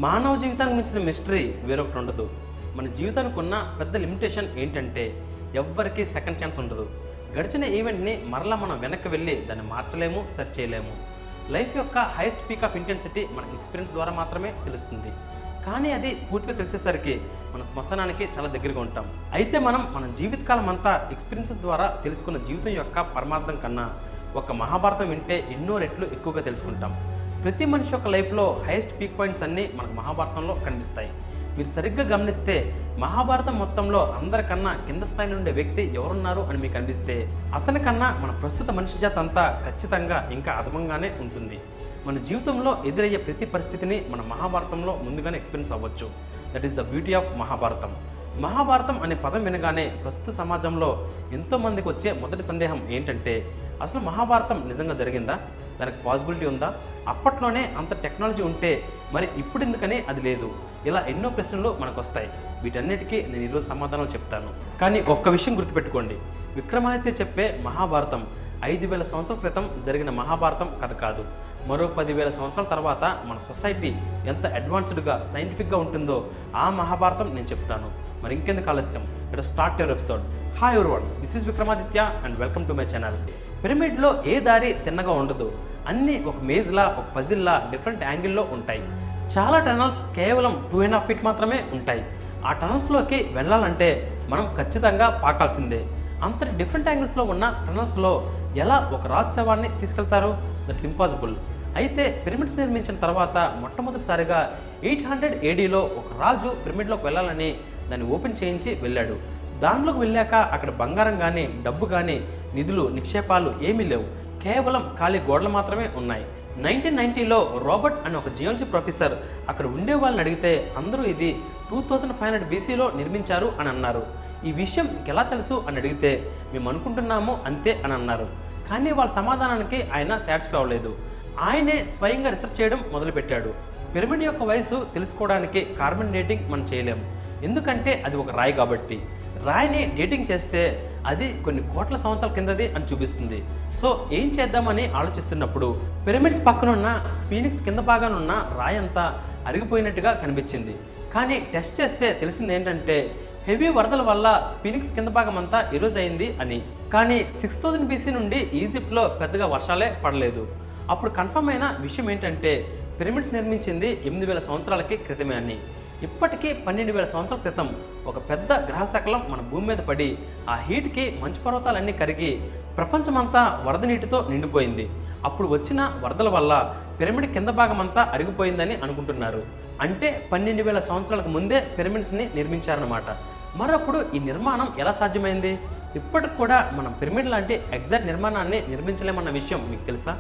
మానవ జీవితానికి మించిన మిస్టరీ వేరొకటి ఉండదు. మన జీవితానికి ఉన్న పెద్ద లిమిటేషన్ ఏంటంటే ఎవ్వరికీ సెకండ్ ఛాన్స్ ఉండదు. గడిచిన ఈవెంట్ని మరలా మనం వెనక్కి వెళ్ళి దాన్ని మార్చలేము, సెర్చ్ చేయలేము. లైఫ్ యొక్క హైయెస్ట్ పీక్ ఆఫ్ ఇంటెన్సిటీ మనకి ఎక్స్పీరియన్స్ ద్వారా మాత్రమే తెలుస్తుంది. కానీ అది పూర్తిగా తెలిసేసరికి మన శ్మశానానికి చాలా దగ్గరగా ఉంటాం. అయితే మనం మన జీవితకాలం అంతా ఎక్స్పీరియన్సెస్ ద్వారా తెలుసుకున్న జీవితం యొక్క పరమార్థం కన్నా ఒక మహాభారతం వింటే ఎన్నో రెట్లు ఎక్కువగా తెలుసుకుంటాం. ప్రతి మనిషి యొక్క లైఫ్లో హైయెస్ట్ పీక్ పాయింట్స్ అన్నీ మనకు మహాభారతంలో కనిపిస్తాయి. మీరు సరిగ్గా గమనిస్తే మహాభారతం మొత్తంలో అందరికన్నా కింద స్థాయిలో ఉండే వ్యక్తి ఎవరున్నారు అని మీకు అనిపిస్తే అతనికన్నా మన ప్రస్తుత మనిషి జాతి అంతా ఖచ్చితంగా ఇంకా అధమంగానే ఉంటుంది. మన జీవితంలో ఎదురయ్యే ప్రతి పరిస్థితిని మన మహాభారతంలో ముందుగానే ఎక్స్పీరియన్స్ అవ్వచ్చు. That is the beauty of Mahabharatam. Mahabharatam అనే పదం వినగానే ప్రస్తుత సమాజంలో ఎంతోమందికి వచ్చే మొదటి సందేహం ఏంటంటే అసలు మహాభారతం నిజంగా జరిగిందా? దానికి పాసిబిలిటీ ఉందా? అప్పట్లోనే అంత టెక్నాలజీ ఉంటే మరి ఇప్పుడు ఎందుకని అది లేదు? ఇలా ఎన్నో ప్రశ్నలు మనకు వస్తాయి. వీటన్నిటికీ నేను ఈరోజు సమాధానాలు చెప్తాను. కానీ ఒక్క విషయం గుర్తుపెట్టుకోండి, విక్రమాదిత్య చెప్పే మహాభారతం 5000 సంవత్సరాల క్రితం జరిగిన మహాభారతం కథ కాదు. మరో 10,000 సంవత్సరాల తర్వాత మన సొసైటీ ఎంత అడ్వాన్స్డ్గా సైంటిఫిక్గా ఉంటుందో ఆ మహాభారతం నేను చెప్తాను. మరి ఇంకెందుకు ఆలస్యం, ఇక్కడ start your episode. Hi everyone, this is Vikramaditya and welcome to my channel. పిరమిడ్లో ఏ దారి తిన్నగా ఉండదు. అన్నీ ఒక మేజ్లా, ఒక పజిల్లా డిఫరెంట్ యాంగిల్లో ఉంటాయి. చాలా టనల్స్ కేవలం 2.5 feet మాత్రమే ఉంటాయి. ఆ టనల్స్లోకి వెళ్ళాలంటే మనం ఖచ్చితంగా పాకాల్సిందే. అంతటి డిఫరెంట్ యాంగిల్స్లో ఉన్న టనల్స్లో ఎలా ఒక రాజు శవాన్ని తీసుకెళ్తారు? That's impossible. అయితే పిరమిడ్స్ నిర్మించిన తర్వాత మొట్టమొదటిసారిగా 800 ADలో ఒక రాజు పిరమిడ్లోకి వెళ్ళాలని దాన్ని ఓపెన్ చేయించి వెళ్ళాడు. దానిలోకి వెళ్ళాక అక్కడ బంగారం కానీ, డబ్బు కానీ, నిధులు, నిక్షేపాలు ఏమీ లేవు. కేవలం ఖాళీ గోడలు మాత్రమే ఉన్నాయి. 1990లో రాబర్ట్ అనే ఒక జియాలజీ ప్రొఫెసర్ అక్కడ ఉండే వాళ్ళని అడిగితే అందరూ ఇది 2500 BCలో నిర్మించారు అని అన్నారు. ఈ విషయం మీకు ఎలా తెలుసు అని అడిగితే మేము అనుకుంటున్నాము అంతే అని అన్నారు. కానీ వాళ్ళ సమాధానానికి ఆయన సాటిస్ఫై అవ్వలేదు. ఆయనే స్వయంగా రీసెర్చ్ చేయడం మొదలుపెట్టాడు. పిరమిడ్ యొక్క వయసు తెలుసుకోవడానికి కార్బన్ డేటింగ్ మనం చేయలేము, ఎందుకంటే అది ఒక రాయి కాబట్టి. రాయిని డేటింగ్ చేస్తే అది కొన్ని కోట్ల సంవత్సరాల కిందది అని చూపిస్తుంది. సో ఏం చేద్దామని ఆలోచిస్తున్నప్పుడు పిరమిడ్స్ పక్కనున్న స్ఫీనిక్స్ కింద భాగానున్న రాయి అంతా అరిగిపోయినట్టుగా కనిపించింది. కానీ టెస్ట్ చేస్తే తెలిసింది ఏంటంటే హెవీ వరదల వల్ల స్ఫీనిక్స్ కింద భాగం అంతా ఎరోజ్ అయింది అని. కానీ 6000 BC నుండి ఈజిప్ట్లో పెద్దగా వర్షాలే పడలేదు. అప్పుడు కన్ఫర్మ్ అయిన విషయం ఏంటంటే పిరమిడ్స్ నిర్మించింది 8000 సంవత్సరాలకి క్రితమే అని. ఇప్పటికీ 12,000 సంవత్సరాల క్రితం ఒక పెద్ద గ్రహశకలం మన భూమి మీద పడి ఆ హీట్కి మంచు పర్వతాలన్నీ కరిగి ప్రపంచమంతా వరద నీటితో నిండిపోయింది. అప్పుడు వచ్చిన వరదల వల్ల పిరమిడ్ కింద భాగం అంతా అరిగిపోయిందని అనుకుంటున్నారు. అంటే 12,000 సంవత్సరాలకు ముందే పిరమిడ్స్ని నిర్మించారన్నమాట. మరప్పుడు ఈ నిర్మాణం ఎలా సాధ్యమైంది? ఇప్పటికి కూడా మనం పిరమిడ్ లాంటి ఎగ్జాక్ట్ నిర్మాణాన్ని నిర్మించలేమన్న విషయం మీకు తెలుసా?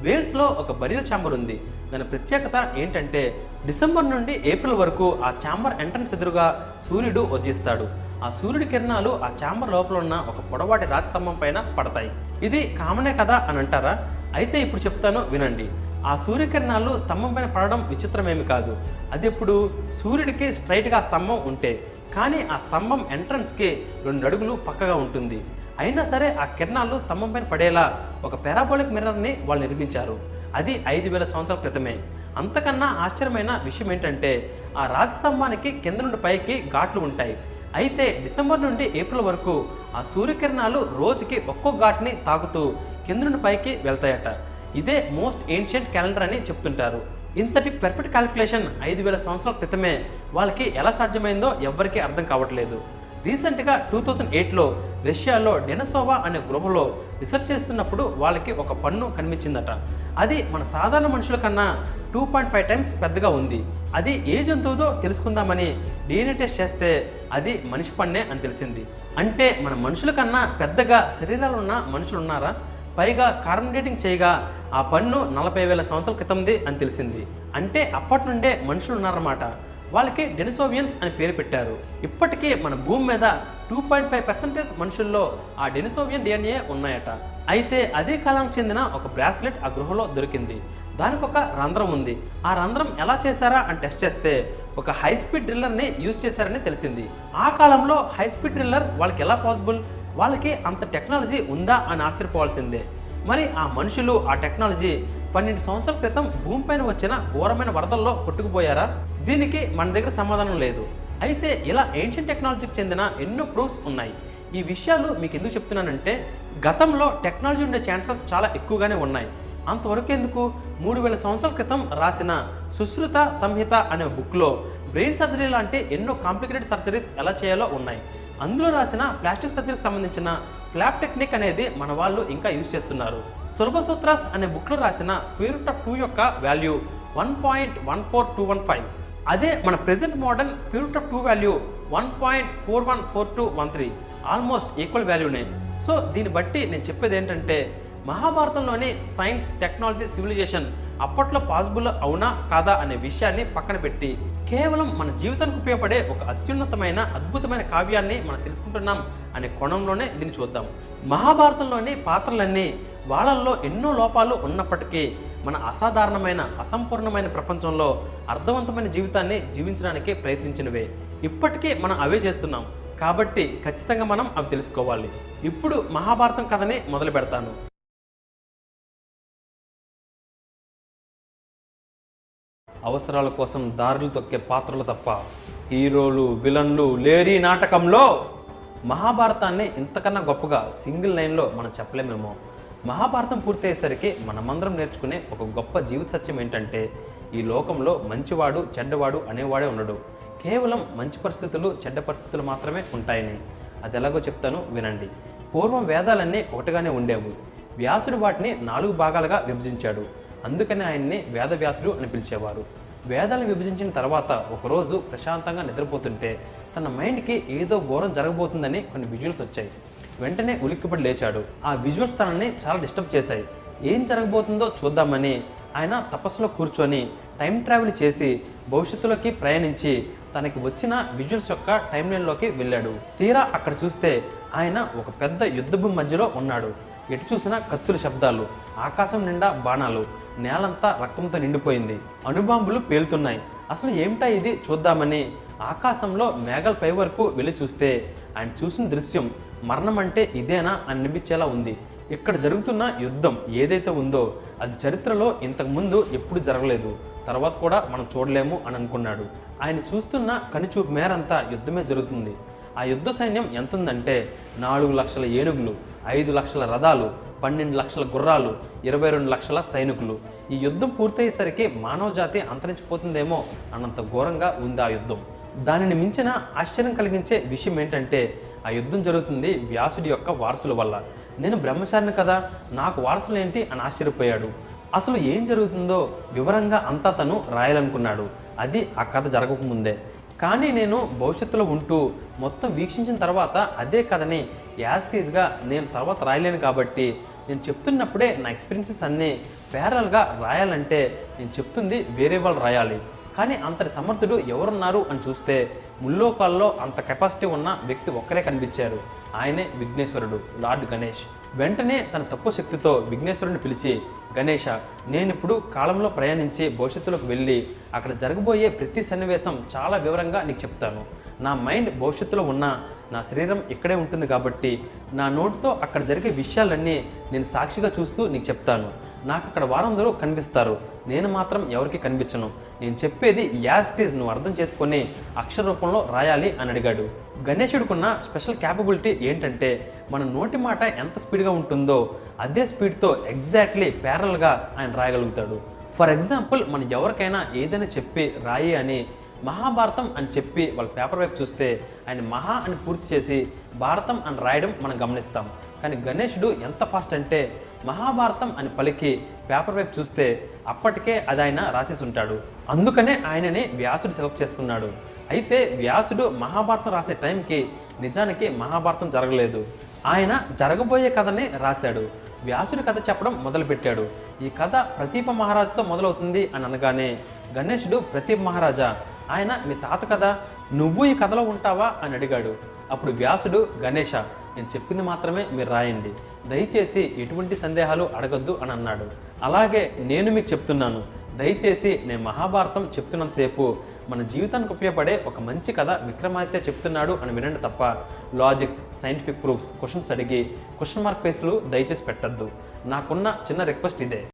వేల్స్లో ఒక బరియల్ ఛాంబర్ ఉంది. దాని ప్రత్యేకత ఏంటంటే డిసెంబర్ నుండి ఏప్రిల్ వరకు ఆ ఛాంబర్ ఎంట్రన్స్ ఎదురుగా సూర్యుడు ఉదయిస్తాడు. ఆ సూర్యుడి కిరణాలు ఆ ఛాంబర్ లోపల ఉన్న ఒక పొడవాటి రాతి స్తంభం పైన పడతాయి. ఇది కామనే కదా అని అంటారా? అయితే ఇప్పుడు చెప్తాను వినండి. ఆ సూర్యకిరణాలు స్తంభం పైన పడడం విచిత్రమేమి కాదు. అది ఎప్పుడు సూర్యుడికి స్ట్రైట్గా ఆ స్తంభం ఉంటే, కానీ ఆ స్తంభం ఎంట్రన్స్కి 2 అడుగులు పక్కగా ఉంటుంది. అయినా సరే ఆ కిరణాలు స్తంభం పైన పడేలా ఒక పారాబోలిక్ మిర్రర్ని వాళ్ళు నిర్మించారు. అది 5000 సంవత్సరాల క్రితమే. అంతకన్నా ఆశ్చర్యమైన విషయం ఏంటంటే ఆ రాతి స్తంభానికి కింద నుండి పైకి ఘాట్లు ఉంటాయి. అయితే డిసెంబర్ నుండి ఏప్రిల్ వరకు ఆ సూర్యకిరణాలు రోజుకి ఒక్కో ఘాట్ని తాకుతూ కింద నుండి పైకి వెళ్తాయట. ఇదే మోస్ట్ ఏన్షియంట్ క్యాలెండర్ అని చెప్తుంటారు. ఇంతటి పెర్ఫెక్ట్ క్యాలిక్యులేషన్ 5000 సంవత్సరాల క్రితమే వాళ్ళకి ఎలా సాధ్యమైందో ఎవ్వరికీ అర్థం కావట్లేదు. రీసెంట్గా 2008లో రష్యాలో డెనసోవా అనే గృహలో రీసెర్చ్ చేస్తున్నప్పుడు వాళ్ళకి ఒక పన్ను కనిపించిందట. అది మన సాధారణ మనుషుల కన్నా 2.5 times పెద్దగా ఉంది. అది ఏ జంతువుదో తెలుసుకుందామని DNA టెస్ట్ చేస్తే అది మనిషి పన్నే అని తెలిసింది. అంటే మన మనుషుల కన్నా పెద్దగా శరీరాలు ఉన్న మనుషులు ఉన్నారా? పైగా కార్బన్ డేటింగ్ చేయగా ఆ పన్ను 40,000 సంవత్సరాల క్రితంది అని తెలిసింది. అంటే అప్పటి నుండే మనుషులు ఉన్నారన్నమాట. వాళ్ళకి డెనిసోవియన్స్ అని పేరు పెట్టారు. ఇప్పటికీ మన భూమి మీద 2.5% మనుషుల్లో ఆ డెనిసోవియన్ DNA ఉన్నాయట. అయితే అదే కాలానికి చెందిన ఒక బ్రాస్లెట్ ఆ గృహలో దొరికింది. దానికి ఒక రంధ్రం ఉంది. ఆ రంధ్రం ఎలా చేశారా అని టెస్ట్ చేస్తే ఒక హై స్పీడ్ డ్రిల్లర్ని యూజ్ చేశారని తెలిసింది. ఆ కాలంలో హై స్పీడ్ డ్రిల్లర్ వాళ్ళకి ఎలా పాసిబుల్? వాళ్ళకి అంత టెక్నాలజీ ఉందా అని ఆశ్చర్యపోవాల్సిందే. మరి ఆ మనుషులు ఆ టెక్నాలజీ 12 సంవత్సరాల క్రితం భూమిపైన వచ్చిన ఘోరమైన వరదల్లో కొట్టుకుపోయారా? దీనికి మన దగ్గర సమాధానం లేదు. అయితే ఇలా ఏన్షియంట్ టెక్నాలజీకి చెందిన ఎన్నో ప్రూఫ్స్ ఉన్నాయి. ఈ విషయాలు మీకు ఎందుకు చెప్తున్నానంటే, గతంలో టెక్నాలజీ ఉండే ఛాన్సెస్ చాలా ఎక్కువగానే ఉన్నాయి. అంతవరకు ఎందుకు, 3000 సంవత్సరాల క్రితం రాసిన సుశ్రుత సంహిత అనే బుక్లో బ్రెయిన్ సర్జరీ లాంటి ఎన్నో కాంప్లికేటెడ్ సర్జరీస్ ఎలా చేయాలో ఉన్నాయి. అందులో రాసిన ప్లాస్టిక్ సర్జరీకి సంబంధించిన ఫ్లాప్ టెక్నిక్ అనేది మన వాళ్ళు ఇంకా యూజ్ చేస్తున్నారు. సులభసూత్రాస్ అనే బుక్లో రాసిన √2 యొక్క వాల్యూ 1.14215. అదే మన present modern √2 value 1.414213. Almost equal వాల్యూనే. సో దీన్ని బట్టి నేను చెప్పేది ఏంటంటే, మహాభారతంలోని సైన్స్, టెక్నాలజీ, సివిలైజేషన్ అప్పట్లో పాసిబుల్ అవునా కాదా అనే విషయాన్ని పక్కన పెట్టి కేవలం మన జీవితానికి ఉపయోగపడే ఒక అత్యున్నతమైన అద్భుతమైన కావ్యాన్ని మనం తెలుసుకుంటున్నాం అనే కోణంలోనే దీన్ని చూద్దాం. మహాభారతంలోని పాత్రలన్నీ వాళ్ళల్లో ఎన్నో లోపాలు ఉన్నప్పటికీ మన అసాధారణమైన, అసంపూర్ణమైన ప్రపంచంలో అర్థవంతమైన జీవితాన్ని జీవించడానికి ప్రయత్నించినవే. ఇప్పటికీ మనం అవే చేస్తున్నాం కాబట్టి ఖచ్చితంగా మనం అవి తెలుసుకోవాలి. ఇప్పుడు మహాభారతం కథని మొదలు పెడతాను. అవసరాల కోసం దారులు తొక్కే పాత్రలు తప్ప హీరోలు, విలన్లు లేరి నాటకంలో మహాభారతాన్ని ఇంతకన్నా గొప్పగా సింగిల్ లైన్లో మనం చెప్పలేమేమో. మహాభారతం పూర్తయ్యేసరికి మనమందరం నేర్చుకునే ఒక గొప్ప జీవిత సత్యం ఏంటంటే, ఈ లోకంలో మంచివాడు, చెడ్డవాడు అనేవాడే ఉండడు. కేవలం మంచి పరిస్థితులు, చెడ్డ పరిస్థితులు మాత్రమే ఉంటాయని. అది ఎలాగో చెప్తాను వినండి. పూర్వం వేదాలన్నీ ఒకటిగానే ఉండేవి. వ్యాసుడు వాటిని 4 భాగాలుగా విభజించాడు. అందుకని ఆయన్ని వేదవ్యాసుడు అని పిలిచేవారు. వేదాలను విభజించిన తర్వాత ఒకరోజు ప్రశాంతంగా నిద్రపోతుంటే తన మైండ్కి ఏదో ఘోరం జరగబోతుందని కొన్ని విజువల్స్ వచ్చాయి. వెంటనే ఉలిక్కిపడి లేచాడు. ఆ విజువల్స్ తనని చాలా డిస్టర్బ్ చేశాయి. ఏం జరగబోతుందో చూద్దామని ఆయన తపస్సులో కూర్చొని టైం ట్రావెల్ చేసి భవిష్యత్తులోకి ప్రయాణించి తనకి వచ్చిన విజువల్స్ యొక్క టైం లైన్లోకి వెళ్ళాడు. తీరా అక్కడ చూస్తే ఆయన ఒక పెద్ద యుద్ధభూమి మధ్యలో ఉన్నాడు. ఎటు చూసినా కత్తుల శబ్దాలు, ఆకాశం నిండా బాణాలు, నేలంతా రక్తంతో నిండిపోయింది. అణుబాంబులు పేలుతున్నాయి. అసలు ఏమిటా ఇది చూద్దామని ఆకాశంలో మేఘాల పై వరకు వెళ్ళి చూస్తే ఆయన చూసిన దృశ్యం మరణం అంటే ఇదేనా అని అనిపించేలా ఉంది. ఇక్కడ జరుగుతున్న యుద్ధం ఏదైతే ఉందో అది చరిత్రలో ఇంతకుముందు ఎప్పుడు జరగలేదు, తర్వాత కూడా మనం చూడలేము అని అనుకున్నాడు. ఆయన చూస్తున్న కనుచూపు మేరంతా యుద్ధమే జరుగుతుంది. ఆ యుద్ధ సైన్యం ఎంత ఉందంటే 4 లక్షల ఏనుగులు, 5 లక్షల రథాలు, 12 లక్షల గుర్రాలు, 22 లక్షల సైనికులు. ఈ యుద్ధం పూర్తయ్యేసరికి మానవ జాతి అంతరించిపోతుందేమో అన్నంత ఘోరంగా ఉంది ఆ యుద్ధం. దానిని మించిన ఆశ్చర్యం కలిగించే విషయం ఏంటంటే, ఆ యుద్ధం జరుగుతుంది వ్యాసుడి యొక్క వారసుల వల్ల. నేను బ్రహ్మచారిని కదా, నాకు వారసులు ఏంటి అని ఆశ్చర్యపోయాడు. అసలు ఏం జరుగుతుందో వివరంగా అంతా తను రాయాలనుకున్నాడు. అది ఆ కథ జరగకముందే. కానీ నేను భవిష్యత్తులో ఉంటూ మొత్తం వీక్షించిన తర్వాత అదే కథని యాస్టీస్గా నేను తర్వాత రాయలేను కాబట్టి నేను చెప్తున్నప్పుడే నా ఎక్స్పీరియన్సెస్ అన్నీ ప్యారల్గా రాయాలంటే నేను చెప్తుంది వేరే వాళ్ళు రాయాలి. కానీ అంతటి సమర్థుడు ఎవరున్నారు అని చూస్తే ముల్లోకాల్లో అంత కెపాసిటీ ఉన్న వ్యక్తి ఒక్కరే కనిపించారు. ఆయనే విఘ్నేశ్వరుడు, లార్డ్ గణేష్. వెంటనే తన తక్కువ శక్తితో విఘ్నేశ్వరుడిని పిలిచి, గణేష, నేనిప్పుడు కాలంలో ప్రయాణించి భవిష్యత్తులోకి వెళ్ళి అక్కడ జరగబోయే ప్రతి సన్నివేశం చాలా వివరంగా నీకు చెప్తాను. నా మైండ్ భవిష్యత్తులో ఉన్న నా శరీరం ఇక్కడే ఉంటుంది కాబట్టి నా నోటితో అక్కడ జరిగే విషయాలన్నీ నేను సాక్షిగా చూస్తూ నీకు చెప్తాను. నాకు అక్కడ వారందరూ కనిపిస్తారు, నేను మాత్రం ఎవరికి కనిపించను. నేను చెప్పేది యాస్టీస్ నువ్వు అర్థం చేసుకొని అక్షర రూపంలో రాయాలి అని అడిగాడు. గణేశుడికున్న స్పెషల్ క్యాపబిలిటీ ఏంటంటే, మన నోటి మాట ఎంత స్పీడ్గా ఉంటుందో అదే స్పీడ్తో ఎగ్జాక్ట్లీ ప్యారల్గా ఆయన రాయగలుగుతాడు. ఫర్ ఎగ్జాంపుల్, మనం ఎవరికైనా ఏదైనా చెప్పి రాయి అని మహాభారతం అని చెప్పి వాళ్ళ పేపర్ వైపు చూస్తే ఆయన మహా అని పూర్తి చేసి భారతం అని రాయడం మనం గమనిస్తాం. కానీ గణేశుడు ఎంత ఫాస్ట్ అంటే మహాభారతం అని పలికి పేపర్ వైపు చూస్తే అప్పటికే అది ఆయన రాసేసి ఉంటాడు. అందుకనే ఆయనని వ్యాసుడు సెలెక్ట్ చేసుకున్నాడు. అయితే వ్యాసుడు మహాభారతం రాసే టైంకి నిజానికి మహాభారతం జరగలేదు. ఆయన జరగబోయే కథని రాశాడు. వ్యాసుడి కథ చెప్పడం మొదలుపెట్టాడు. ఈ కథ ప్రతీప మహారాజుతో మొదలవుతుంది అని అనగానే గణేశుడు, ప్రతీప మహారాజా, ఆయన మీ తాత కదా, నువ్వు ఈ కథలో ఉంటావా అని అడిగాడు. అప్పుడు వ్యాసుడు, గణేశ, నేను చెప్పింది మాత్రమే మీరు రాయండి, దయచేసి ఎటువంటి సందేహాలు అడగద్దు అని అన్నాడు. అలాగే నేను మీకు చెప్తున్నాను, దయచేసి నేను మహాభారతం చెప్తున్నంతసేపు మన జీవితానికి ఉపయోగపడే ఒక మంచి కథ విక్రమాదిత్య చెప్తున్నాడు అని వినండి తప్ప లాజిక్స్, సైంటిఫిక్ ప్రూఫ్స్, క్వశ్చన్స్ అడిగి క్వశ్చన్ మార్క్ ఫేస్లు దయచేసి పెట్టద్దు. నాకున్న చిన్న రిక్వెస్ట్ ఇదే.